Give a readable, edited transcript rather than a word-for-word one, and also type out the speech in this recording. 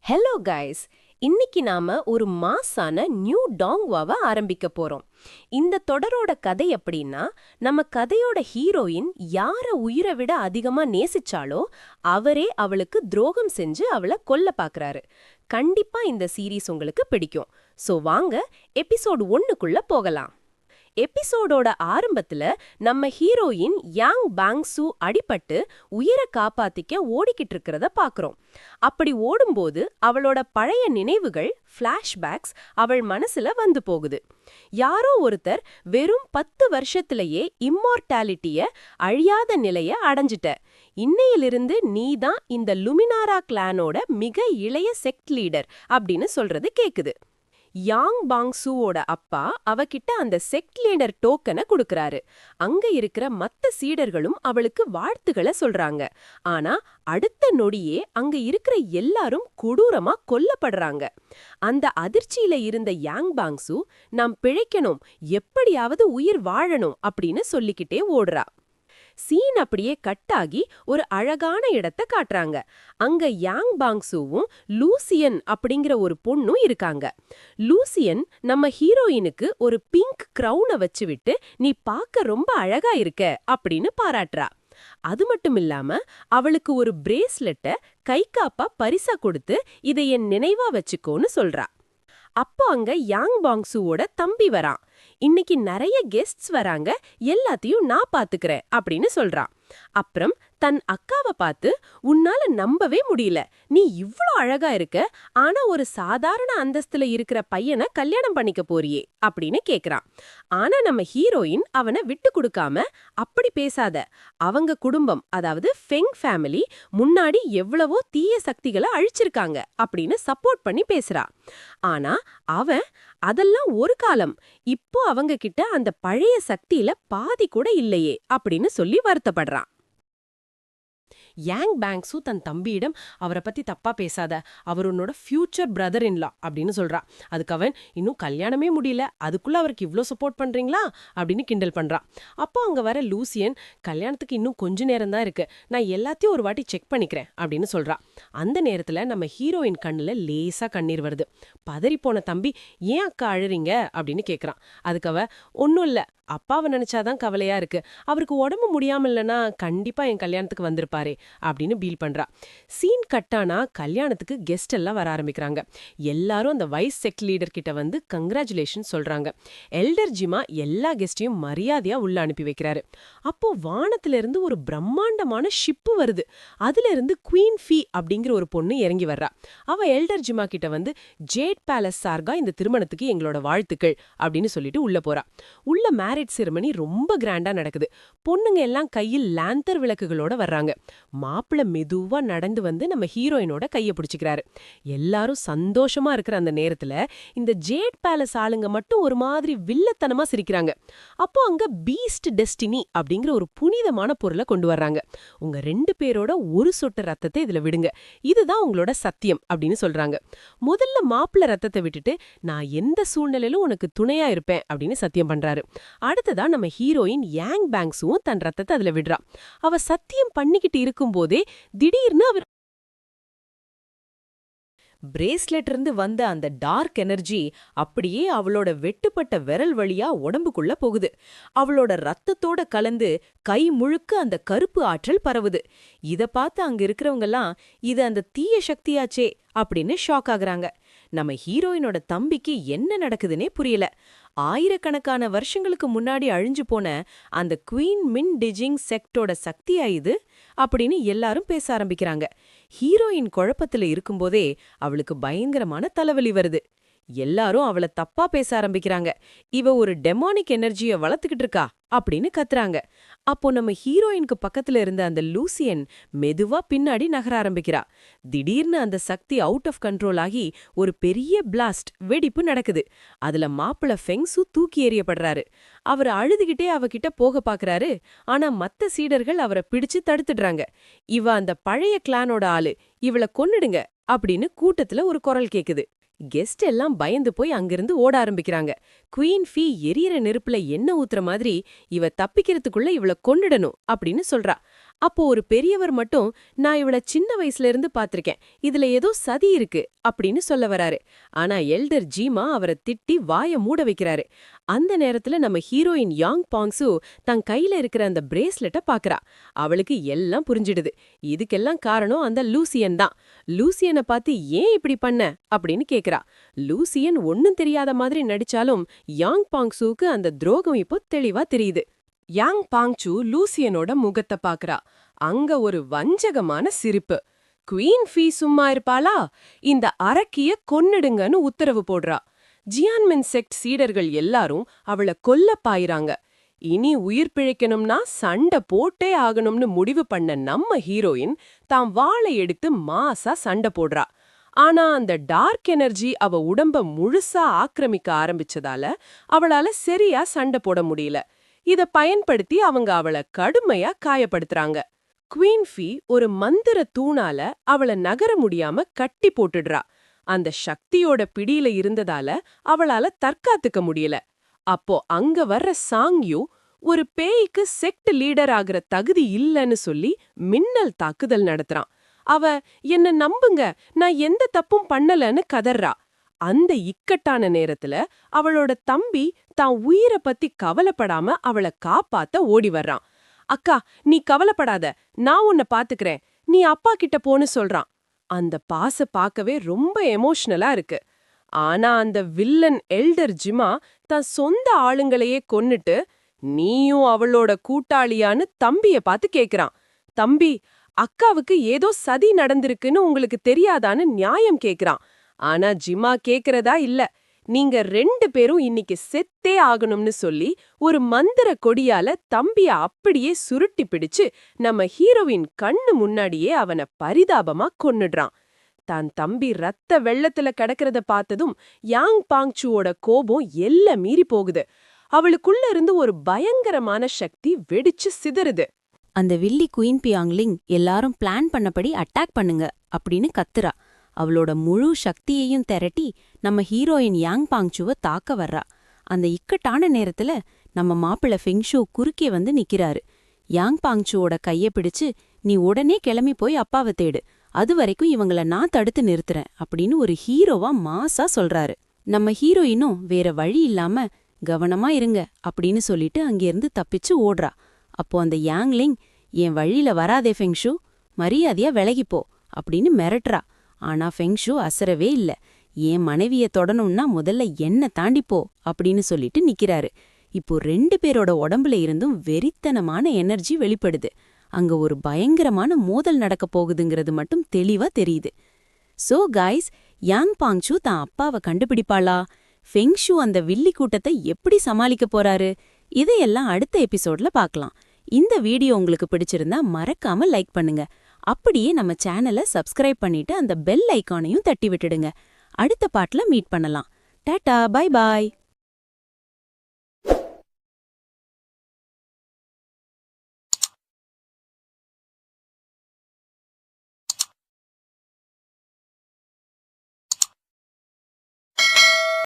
Hello guys. இன்னைக்கு நாம ஒரு மாசான நியூ டாங்வாவை ஆரம்பிக்க போறோம். இந்த தொடரோட கதை எப்படின்னா, நம்ம கதையோட ஹீரோயின் யார உயிரை விட அதிகமா நேசிச்சாலோ அவரே அவளுக்கு துரோகம் செஞ்சு அவளை கொல்ல பாக்குறாரு. கண்டிப்பா இந்த சீரீஸ் உங்களுக்கு பிடிக்கும். சோ வாங்க எபிசோட் 1க்குள்ள போகலாம். எபிசோடோட ஆரம்பத்துல நம்ம ஹீரோயின் யாங் பாங்சு அடிபட்டு உயிரை காப்பாத்திக்க ஓடிக்கிட்டு இருக்கிறத பாக்குறோம். அப்படி ஓடும்போது அவளோட பழைய நினைவுகள் ஃபிளாஷ்பேக்ஸ் அவள் மனசுல வந்து போகுது. யாரோ ஒருத்தர் வெறும் 10 வருஷத்திலேயே இம்மார்டாலிட்டிய அழியாத நிலைய அடைஞ்சிட்ட, இன்னையிலிருந்து நீதான் இந்த லுமினாரா கிளானோட மிக இளைய செக்ட் லீடர் அப்படின்னு சொல்றது கேக்குது. யாங் பாங்சூவோட அப்பா அவகிட்ட அந்த செக்ட் லீடர் டோக்கனை கொடுக்கறாரு. அங்க இருக்கிற மத்த சீடர்களும் அவளுக்கு வாழ்த்துக்களை சொல்றாங்க. ஆனா அடுத்த நொடியே அங்க இருக்கிற எல்லாரும் கொடூரமா கொல்லப்படுறாங்க. அந்த அதிர்ச்சியில இருந்த யாங் பாங்சு நாம் பிழைக்கணும், எப்படியாவது உயிர் வாழணும் அப்படின்னு சொல்லிக்கிட்டே ஓடுறா. சீன் அப்படியே கட்டாகி ஒரு அழகான இடத்தை காட்டுறாங்க. அங்க யாங் பாங்சுவும் லூசியன் அப்படிங்கிற ஒரு பொண்ணும் இருக்காங்க. லூசியன் நம்ம ஹீரோயினுக்கு ஒரு பிங்க் கிரவுனை வச்சு விட்டு நீ பார்க்க ரொம்ப அழகா இருக்க அப்படின்னு பாராட்டுறா. அது மட்டும் இல்லாம அவளுக்கு ஒரு பிரேஸ்லெட்டை கை காப்பா பரிசா கொடுத்து இதை என் நினைவா வச்சுக்கோன்னு சொல்றா. அப்போ அங்க யாங் பாங்சுவோட தம்பி வரான். இன்னைக்கு நிறைய கெஸ்ட்ஸ் வராங்க, எல்லாத்தையும் நான் பாத்துக்கிறேன் அப்படின்னு சொல்றான். அப்புறம் தன் அக்காவை பார்த்து, உன்னால நம்பவே முடியல, நீ இவ்ளோ அழகா இருக்க, ஆனா ஒரு சாதாரண அந்தஸ்துல இருக்கிற பையனை கல்யாணம் பண்ணிக்க போறியே அப்படின்னு கேக்குறான். ஆனா நம்ம ஹீரோயின் அவனை விட்டு கொடுக்காம, அப்படி பேசாத, அவங்க குடும்பம் அதாவது ஃபெங் ஃபேமிலி முன்னாடி எவ்வளவோ தீய சக்திகளை அழிச்சிருக்காங்க அப்படின்னு சப்போர்ட் பண்ணி பேசுறா. ஆனா அவன் அதெல்லாம் ஒரு காலம், இப்போ அவங்க கிட்ட அந்த பழைய சக்தியில பாதி கூட இல்லையே அப்படின்னு சொல்லி வருத்தப்படுறான். யாங் பாங்சு தன் தம்பியிடம் அவரை பத்தி தப்பா பேசாத, அவர் உன்னோட ஃபியூச்சர் பிரதர் இன்லா அப்படின்னு சொல்றா. அதுக்கு அவன், இன்னும் கல்யாணமே முடியல, அதுக்குள்ள அவருக்கு இவ்ளோ சப்போர்ட் பண்றீங்களா அப்படின்னு கிண்டல் பண்றான். அப்போ அங்க வர லூசியன், கல்யாணத்துக்கு இன்னும் கொஞ்ச நேரம் தான் இருக்கு, நான் எல்லாத்தையும் ஒரு வாட்டி செக் பண்ணிக்கிறேன் அப்படின்னு சொல்றா. அந்த நேரத்துல நம்ம ஹீரோயின் கண்ணுல லேசா கண்ணீர் வருது. பதறி போன தம்பி, ஏன் அக்கா அழுறீங்க அப்படின்னு கேக்குறான். அதுக்கு அவ, ஒன்னும் இல்ல, அப்பாவை நினைச்சாதான் கவலையா இருக்கு, அவருக்கு உடம்பு முடியாம இல்லைன்னா கண்டிப்பா என் கல்யாணத்துக்கு வந்திருப்பாரே அப்படின்னு பீல் பண்றா. சீன் கட்டானா கல்யாணத்துக்கு கெஸ்ட் எல்லாம் வர ஆரம்பிக்கிறாங்க. எல்லாரும் அந்த வைஸ் செக்ட் லீடர் கிட்ட வந்து கங்க்ராச்சுலேஷன் சொல்றாங்க. எல்டர் ஜிமா எல்லா கெஸ்டையும் மரியாதையா உள்ள அனுப்பி வைக்கிறாரு. அப்போ வானத்துல இருந்து ஒரு பிரம்மாண்டமான ஷிப்பு வருது. அதுல இருந்து குவீன் ஃபீ அப்படிங்கிற ஒரு பொண்ணு இறங்கி வர்றா. அவ எல்டர் ஜிமா கிட்ட வந்து, ஜேட் பேலஸ் சார்கா இந்த திருமணத்துக்கு எங்களோட வாழ்த்துக்கள் அப்படின்னு சொல்லிட்டு உள்ள போறா. உள்ள மேரேஜ் செரிமனி ரொம்ப கிராண்டா நடக்குது. பொண்ணுங்க எல்லாம் கையில் லாந்தர் விளக்குகளோட வர்றாங்க. மாப்பிள்ள மெதுவா நடந்து வந்து நம்ம ஹீரோயினோட கைய பிடிச்சுக்கிறாரு. எல்லாரும் சந்தோஷமா இருக்கிற அந்த நேரத்துல இந்த ஜேட் பேலஸ் ஆளுங்க மட்டும் ஒரு மாதிரி வில்லத்தனமா சிரிக்கிறாங்க. அப்போ அங்க பீஸ்ட் டெஸ்டினி அப்படிங்கிற ஒரு புனிதமான பொருளை கொண்டு வர்றாங்க. உங்க 2 பேரோட ஒரு சொட்டு ரத்தத்தை இதுல விடுங்க, இதுதான் உங்களோட சத்தியம் அப்படின்னு சொல்றாங்க. முதல்ல மாப்பிள்ள ரத்தத்தை விட்டுட்டு, நான் எந்த சூழ்நிலையிலும் உனக்கு துணையா இருப்பேன் அப்படின்னு சத்தியம் பண்றாரு. அடுத்ததா நம்ம ஹீரோயின் யாங் பாங்சுவும் தன் ரத்தத்தை அதுல விடுறா. அவ சத்தியம் பண்ணிக்கிட்டு இருக்கும் போதே திடீர்னு அவர் பிரேஸ்லெட் இருந்து வந்த அந்த டார்க் எனர்ஜி அப்படியே அவளோட வெட்டுப்பட்ட விரல் வழியா உடம்புக்குள்ள போகுது. அவளோட ரத்தத்தோட கலந்து கை முழுக்க அந்த கருப்பு ஆற்றல் பரவுது. இத பார்த்து அங்க இருக்கிறவங்கலாம், இது அந்த தீய சக்தியாச்சே அப்படின்னு ஷாக் ஆகுறாங்க. நம்ம ஹீரோயினோட தம்பிக்கு என்ன நடக்குதுன்னே புரியல. ஆயிரக்கணக்கான வருஷங்களுக்கு முன்னாடி அழிஞ்சு போன அந்த குவீன் மின் டிஜிங் செக்டோட சக்தியா இது அப்படின்னு எல்லாரும் பேச ஆரம்பிக்கிறாங்க. ஹீரோயின் குழப்பத்துல இருக்கும்போதே அவளுக்கு பயங்கரமான தலைவலி வருது. எல்லாரும் அவளை தப்பா பேச ஆரம்பிக்கிறாங்க. இவ ஒரு டெமானிக் எனர்ஜிய வளர்த்துக்கிட்டு இருக்கா அப்படின்னு கத்துறாங்க. அப்போ நம்ம ஹீரோயினுக்கு பக்கத்துல இருந்த அந்த லூசியன் மெதுவா பின்னாடி நகர ஆரம்பிக்கிறா. திடீர்னு அந்த சக்தி அவுட் ஆஃப் கண்ட்ரோல் ஆகி ஒரு பெரிய பிளாஸ்ட் வெடிப்பு நடக்குது. அதுல மாப்பிள்ள ஃபெங்சு தூக்கி எறியப்படுறாரு. அவர் அழுதுகிட்டே அவகிட்ட போக பாக்குறாரு. ஆனா மத்த சீடர்கள் அவரை பிடிச்சு தடுத்துடுறாங்க. இவ அந்த பழைய கிளானோட ஆளு, இவளை கொன்னுடுங்க அப்படின்னு கூட்டத்துல ஒரு குரல் கேக்குது. கெஸ்ட் எல்லாம் பயந்து போய் அங்கிருந்து ஓட ஆரம்பிக்கிறாங்க. குவீன் ஃபீ எரியற நெருப்புல எண்ணெய் ஊத்துற மாதிரி, இவ தப்பிக்கிறதுக்குள்ள இவள கொன்னுடணும் அப்படின்னு சொல்றா. அப்போ ஒரு பெரியவர் மட்டும், நான் இவள சின்ன வயசுல இருந்து பாத்திருக்கேன், இதுல ஏதோ சதி இருக்கு அப்படின்னு சொல்ல வராரு. ஆனா எல்டர் ஜீமா அவரை திட்டி வாய மூட வைக்கிறாரு. அந்த நேரத்துல நம்ம ஹீரோயின் யாங் பாங்சு தன் கையில இருக்கிற அந்த பிரேஸ்லெட்ட பாக்குறா. அவளுக்கு எல்லாம் புரிஞ்சிடுது. இதுக்கெல்லாம் காரணம் அந்த லூசியன் தான். லூசியனை பார்த்து ஏன் இப்படி பண்ண அப்படின்னு கேக்குறா. லூசியன் ஒன்னும் தெரியாத மாதிரி நடிச்சாலும் யாங் பாங்சுக்கு அந்த துரோகம் இப்போ தெளிவா தெரியுது. யாங் பாங்சு லூசியனோட முகத்தை பாக்குறா. அங்க ஒரு வஞ்சகமான சிரிப்பு. குவீன் ஃபீ சும்மா இருப்பாளா? இந்த அரக்கிய கொன்னுடுங்கன்னு உத்தரவு போடுறா. ஜியான்மென் செக்ட் சீடர்கள் எல்லாரும் அவளை கொல்ல பாயிறாங்க. இனி உயிர் பிழைக்கணும்னா சண்டை போட்டே ஆகணும்னு முடிவு பண்ண நம்ம ஹீரோயின் தாம் வாளை எடுத்து மாசா சண்டை போடுறா. ஆனா அந்த டார்க் எனர்ஜி அவ உடம்ப முழுசா ஆக்கிரமிக்க ஆரம்பிச்சதால அவளால சரியா சண்டை போட முடியல. இத பயன்படுத்தி அவங்க அவளை கடுமையா காயப்படுத்துறாங்க. குவீன் ஃபீ ஒரு மந்திர தூணால அவள நகர முடியாம கட்டி போட்டுடுறா. அந்த சக்தியோட பிடியில இருந்ததால அவளால தற்காத்துக்க முடியல. அப்போ அங்க வர்ற சாங்யூ ஒரு பேய்க்கு செக்ட் லீடர் ஆகிற தகுதி இல்லன்னு சொல்லி மின்னல் தாக்குதல் நடத்துறான். அவ என்ன நம்புங்க, நான் எந்த தப்பும் பண்ணலன்னு கதறா. அந்த இக்கட்டான நேரத்துல அவளோட தம்பி தான் உயிரை பத்தி கவலைப்படாம அவளை காப்பாத்த ஓடி வர்றான். அக்கா, நீ கவலைப்படாத, நான் உன்னை பாத்துக்கிறேன், நீ அப்பா கிட்ட போன்னு சொல்றான். அந்த பாச பார்க்கவே ரொம்ப எமோஷனலா இருக்கு. ஆனா அந்த வில்லன் எல்டர் ஜிமா தன் சொந்த ஆளுங்களையே கொன்னுட்டு நீயும் அவளோட கூட்டாளியான்னு தம்பிய பார்த்து கேக்குறான். தம்பி, அக்காவுக்கு ஏதோ சதி நடந்திருக்குன்னு உங்களுக்கு தெரியாதான்னு நியாயம் கேக்குறான். ஆனா ஜிமா கேக்குறதா இல்ல, நீங்க 2 பேரும் இன்னைக்கு செத்தே ஆகணும்னு சொல்லி ஒரு மந்திர கொடியால தம்பிய அப்படியே சுருட்டி பிடிச்சு நம்ம ஹீரோயின் கண்ணு முன்னாடியே அவனை பரிதாபமா கொன்னுடுறான். தான் தம்பி ரத்த வெள்ளத்துல கிடக்கிறத பார்த்ததும் யாங் பாங்சுவோட கோபம் எல்லை மீறி போகுது. அவளுக்குள்ள இருந்து ஒரு பயங்கரமான சக்தி வெடிச்சு சிதறுது. அந்த வில்லி குயின் பியாங்லிங் எல்லாரும் பிளான் பண்ணபடி அட்டாக் பண்ணுங்க அப்படின்னு கத்துறா. அவளோட முழு சக்தியையும் திரட்டி நம்ம ஹீரோயின் யாங் பாங்சுவ தாக்க வர்றா. அந்த இக்கட்டான நேரத்துல நம்ம மாப்பிள்ள ஃபெங்ஷு குறுக்கே வந்து நிக்கிறாரு. யாங் பாங்சுவோட கைய பிடிச்சு, நீ உடனே கிளம்பி போய் அப்பாவை தேடு, அது வரைக்கும் இவங்கள நான் தடுத்து நிறுத்துறேன் அப்படின்னு ஒரு ஹீரோவா மாசா சொல்றாரு. நம்ம ஹீரோயினும் வேற வழி இல்லாம கவனமா இருங்க அப்படின்னு சொல்லிட்டு அங்கிருந்து தப்பிச்சு ஓடுறா. அப்போ அந்த யாங்லிங், என் வழியில வராதே ஃபெங்ஷு, மரியாதையா விலகிப்போ அப்படின்னு மிரட்டுறா. ஆனா ஃபெங்ஷு அசரவே இல்ல. என் மனைவிய தொடணும்னா முதல்ல என்ன தாண்டிப்போ அப்படின்னு சொல்லிட்டு நிக்கிறாரு. இப்போ 2 பேரோட உடம்புல இருந்தும் வெறித்தனமான எனர்ஜி வெளிப்படுது. அங்க ஒரு பயங்கரமான மோதல் நடக்க போகுதுங்கிறது மட்டும் தெளிவா தெரியுது. சோ காய்ஸ், யாங் பாங்சு தான் அப்பாவை கண்டுபிடிப்பாளா? ஃபெங்ஷு அந்த வில்லி கூட்டத்தை எப்படி சமாளிக்க போறாரு? இதையெல்லாம் அடுத்த எபிசோட்ல பார்க்கலாம். இந்த வீடியோ உங்களுக்கு பிடிச்சிருந்தா மறக்காம லைக் பண்ணுங்க. அப்படியே நம்ம சேனலை சப்ஸ்கிரைப் பண்ணிட்டு அந்த பெல் ஐகானையும் தட்டி விட்டுடுங்க. அடுத்த பாட்டுல மீட் பண்ணலாம். Tata, bye bye.